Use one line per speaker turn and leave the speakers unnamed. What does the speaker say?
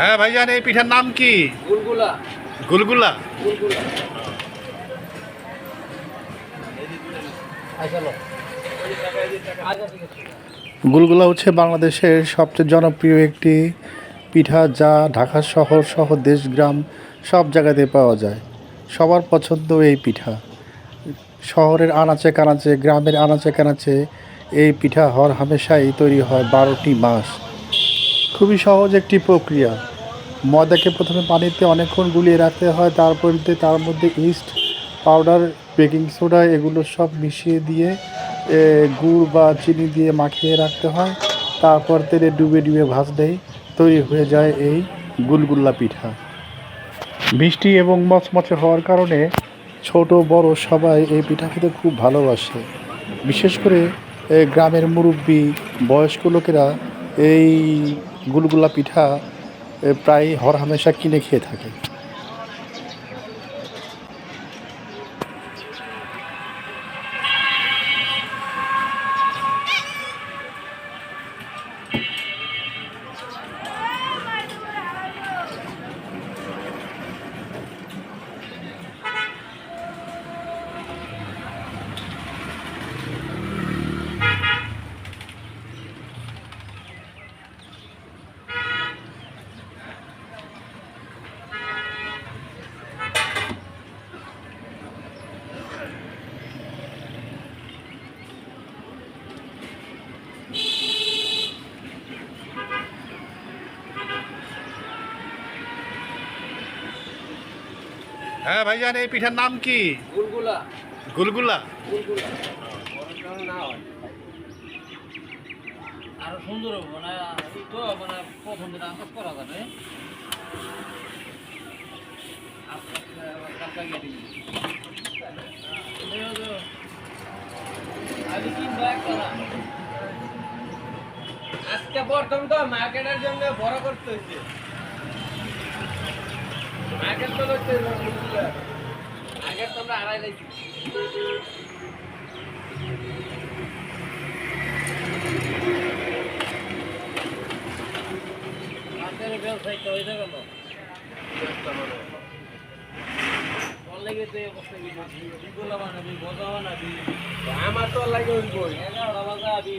হ্যাঁ ভাইজান, এই পিঠার নাম কি?
গুলগুলা।
গুলগুলা।
গুলগুলা।
গুলগুলা হচ্ছে বাংলাদেশের সবচেয়ে জনপ্রিয় একটি পিঠা, যা ঢাকা শহর সহ দেশ গ্রাম সব জায়গাতে পাওয়া যায়। সবার পছন্দ এই পিঠা। শহরের আনাচে কানাচে, গ্রামের আনাচে কানাচে এই পিঠা হর হামেশাই তৈরি হয় 12টি মাস। খুবই সহজ একটি প্রক্রিয়া। ময়দাকে প্রথমে পানিতে অনেকক্ষণ গুলিয়ে রাখতে হয়, তারপর তার মধ্যে ইস্ট পাউডার, বেকিং সোডা এগুলো সব মিশিয়ে দিয়ে গুড় বা চিনি দিয়ে মাখিয়ে রাখতে হয়। তারপর তেলে ডুবে ডুবে ভাজলেই তৈরি হয়ে যায় এই গুলগুল্লা পিঠা। মিষ্টি এবং মচমচে হওয়ার কারণে ছোট বড় সবাই এই পিঠা খেতে খুব ভালোবাসে। বিশেষ করে গ্রামের মুরব্বি, বয়স্ক লোকেরা এই গুলগুলা পিঠা প্রায় হরহামেশা কিনে খেয়ে থাকে। হ্যাঁ ভাইজান, এই পিঠার নাম কি?
গুলগুলা।
গুলগুলা।
গুলগুলা। না হয় আরো সুন্দর হবো না, এই তো মানে প্রথম দিন আন্দাজ করা যাবে। আজকে প্রথম তো মার্কেটের জন্য বড় করতে হয়েছে। মার্কেট তো করতে মার্কেট তো আমরা আড়াই লাইছি। মার্কেটের ব্যবসায়িক হয়ে গেল লেগে তো অবস্থা কি বললাম, বানাবি বজা বানাবি, আমার তো লাগে ওই বই 11টা বাজাবি।